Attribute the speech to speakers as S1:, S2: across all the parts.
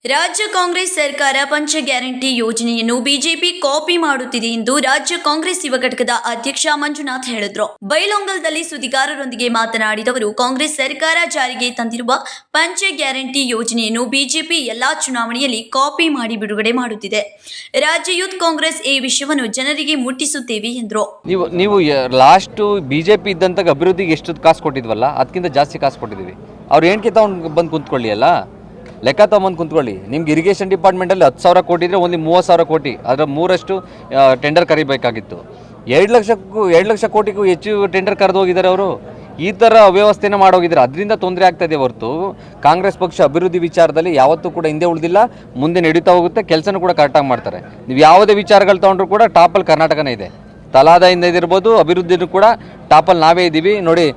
S1: ರಾಜ್ಯ ಕಾಂಗ್ರೆಸ್ ಸರ್ಕಾರ ಪಂಚ ಗ್ಯಾರಂಟಿ ಯೋಜನೆಯನ್ನು ಬಿಜೆಪಿ ಕಾಪಿ ಮಾಡುತ್ತಿದೆ ಎಂದು ರಾಜ್ಯ ಕಾಂಗ್ರೆಸ್ ಯುವ ಘಟಕದ ಅಧ್ಯಕ್ಷ ಮಂಜುನಾಥ್ ಹೇಳಿದರು. ಬೈಲೊಂಗಲದಲ್ಲಿ ಸುದ್ದಿಗಾರರೊಂದಿಗೆ ಮಾತನಾಡಿದವರು, ಕಾಂಗ್ರೆಸ್ ಸರ್ಕಾರ ಜಾರಿಗೆ ತಂದಿರುವ ಪಂಚ ಗ್ಯಾರಂಟಿ ಯೋಜನೆಯನ್ನು ಬಿಜೆಪಿ ಎಲ್ಲಾ ಚುನಾವಣೆಯಲ್ಲಿ ಕಾಪಿ ಮಾಡಿ ಬಿಡುಗಡೆ ಮಾಡುತ್ತಿದೆ. ರಾಜ್ಯ ಯೂತ್ ಕಾಂಗ್ರೆಸ್ ಈ ವಿಷಯವನ್ನು ಜನರಿಗೆ ಮುಟ್ಟಿಸುತ್ತೇವೆ ಎಂದರು.
S2: ನೀವು ಲಾಸ್ಟ್ ಬಿಜೆಪಿ ಇದ್ದಂತಾಗ ಅಭಿವೃದ್ಧಿಗೆ ಎಷ್ಟು ಕಾಸು ಕೊಟ್ಟಿದ್ವಲ್ಲ, ಅದಕ್ಕಿಂತ ಜಾಸ್ತಿ ಕಾಸು ಕೊಟ್ಟಿದ್ದೀವಿ. ಅವ್ರು ಏನಕ್ಕೆ ತಗೊಂಡು ಬಂದು ಕುಂತ್ಕೊಳ್ಳಿ ಅಲ್ಲ, ಲೆಕ್ಕ ತೊಗೊಂಬಂದು ಕುಂತ್ಕೊಳ್ಳಿ. ನಿಮ್ಗೆ ಇರಿಗೇಷನ್ ಡಿಪಾರ್ಟ್ಮೆಂಟಲ್ಲಿ 10,000 ಕೋಟಿ ಇದ್ದರೆ ಒಂದು 30,000 ಕೋಟಿ, ಅದರ 3ರಷ್ಟು ಟೆಂಡರ್ ಕರಿಬೇಕಾಗಿತ್ತು. 2 ಲಕ್ಷ ಕೋಟಿಗೂ ಹೆಚ್ಚು ಟೆಂಡರ್ ಕರೆದು ಹೋಗಿದ್ದಾರೆ ಅವರು. ಈ ಥರ ಅವ್ಯವಸ್ಥೆನ ಮಾಡೋಗಿದ್ದಾರೆ. ಅದರಿಂದ ತೊಂದರೆ ಆಗ್ತಾಯಿದೆ ಹೊರತು ಕಾಂಗ್ರೆಸ್ ಪಕ್ಷ ಅಭಿವೃದ್ಧಿ ವಿಚಾರದಲ್ಲಿ ಯಾವತ್ತೂ ಕೂಡ ಹಿಂದೆ ಉಳಿದಿಲ್ಲ, ಮುಂದೆ ನಡೀತಾ ಹೋಗುತ್ತೆ. ಕೆಲಸನೂ ಕೂಡ ಕರೆಕ್ಟಾಗಿ ಮಾಡ್ತಾರೆ. ನೀವು ಯಾವುದೇ ವಿಚಾರಗಳು ತೊಗೊಂಡ್ರು ಕೂಡ ಟಾಪಲ್ಲಿ ಕರ್ನಾಟಕನೇ ಇದೆ. ತಲಾದಾಯಿಂದ ಇದಿರ್ಬೋದು, ಅಭಿವೃದ್ಧಿನೂ ಕೂಡ ಟಾಪಲ್ಲಿ ನಾವೇ ಇದ್ದೀವಿ. ನೋಡಿ,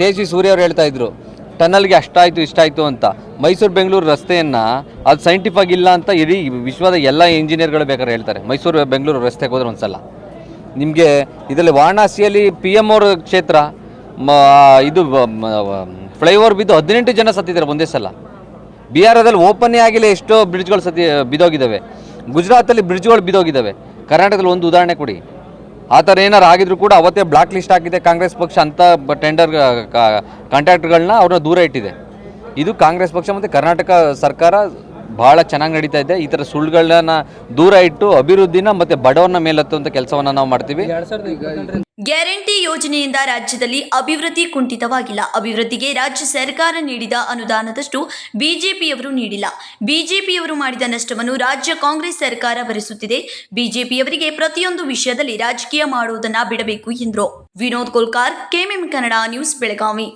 S2: ತೇಜಸ್ವಿ ಸೂರ್ಯ ಅವರು ಹೇಳ್ತಾ ಇದ್ರು, ಟನಲ್ಗೆ ಅಷ್ಟಾಯಿತು ಇಷ್ಟಾಯಿತು ಅಂತ. ಮೈಸೂರು ಬೆಂಗಳೂರು ರಸ್ತೆಯನ್ನು ಅದು ಸೈಂಟಿಫಾಗಿ ಇಲ್ಲ ಅಂತ ಇಡೀ ವಿಶ್ವದ ಎಲ್ಲ ಇಂಜಿನಿಯರ್ಗಳು ಬೇಕಾದ್ರೆ ಹೇಳ್ತಾರೆ. ಮೈಸೂರು ಬೆಂಗಳೂರು ರಸ್ತೆಗೆ ಹೋದ್ರೆ ಒಂದ್ಸಲ ನಿಮಗೆ ಇದರಲ್ಲಿ ವಾರಣಾಸಿಯಲ್ಲಿ PM ಅವ್ರ ಕ್ಷೇತ್ರ ಇದು ಫ್ಲೈಓವರ್ ಬಿದ್ದು 18 ಜನ ಸತ್ತಿದ್ದಾರೆ ಒಂದೇ ಸಲ. ಬಿಹಾರದಲ್ಲಿ ಓಪನ್ನೇ ಆಗಿಲ್ಲ, ಎಷ್ಟೋ ಬ್ರಿಡ್ಜ್ಗಳು ಬಿದ್ದೋಗಿದ್ದಾವೆ. ಗುಜರಾತಲ್ಲಿ ಬ್ರಿಡ್ಜ್ಗಳು ಬಿದ್ದೋಗಿದ್ದಾವೆ. ಕರ್ನಾಟಕದಲ್ಲಿ ಒಂದು ಉದಾಹರಣೆ ಕೊಡಿ. ಆ ಥರ ಏನಾರು ಆಗಿದ್ರು ಕೂಡ ಅವತ್ತೇ ಬ್ಲಾಕ್ ಲಿಸ್ಟ್ ಹಾಕಿದೆ ಕಾಂಗ್ರೆಸ್ ಪಕ್ಷ. ಅಂಥ ಟೆಂಡರ್ ಕಾಂಟ್ರಾಕ್ಟ್ಗಳನ್ನ ಅವ್ರನ್ನ ದೂರ ಇಟ್ಟಿದೆ. ಇದು ಕಾಂಗ್ರೆಸ್ ಪಕ್ಷ ಮತ್ತು ಕರ್ನಾಟಕ ಸರ್ಕಾರ ಭಾಳ ಚೆನ್ನಾಗಿ ನಡೀತಾ ಇದೆ. ಈ ಥರ ಸುಳ್ಳುಗಳನ್ನ ದೂರ ಇಟ್ಟು ಅಭಿವೃದ್ಧಿನ ಮತ್ತು ಬಡವರನ್ನ ಮೇಲೆತ್ತುವಂಥ ಕೆಲಸವನ್ನು ನಾವು ಮಾಡ್ತೀವಿ.
S1: ಗ್ಯಾರಂಟಿ ಯೋಜನೆಯಿಂದ ರಾಜ್ಯದಲ್ಲಿ ಅಭಿವೃದ್ಧಿ ಕುಂಠಿತವಾಗಿಲ್ಲ. ಅಭಿವೃದ್ಧಿಗೆ ರಾಜ್ಯ ಸರ್ಕಾರ ನೀಡಿದ ಅನುದಾನದಷ್ಟು ಬಿಜೆಪಿಯವರು ನೀಡಿಲ್ಲ. ಬಿಜೆಪಿಯವರು ಮಾಡಿದ ನಷ್ಟವನ್ನು ರಾಜ್ಯ ಕಾಂಗ್ರೆಸ್ ಸರ್ಕಾರ ಭರಿಸುತ್ತಿದೆ. ಬಿಜೆಪಿಯವರಿಗೆ ಪ್ರತಿಯೊಂದು ವಿಷಯದಲ್ಲಿ ರಾಜಕೀಯ ಮಾಡುವುದನ್ನ ಬಿಡಬೇಕು ಎಂದರು. Vinod Kolkar, KMM Kannada news, Belagavi.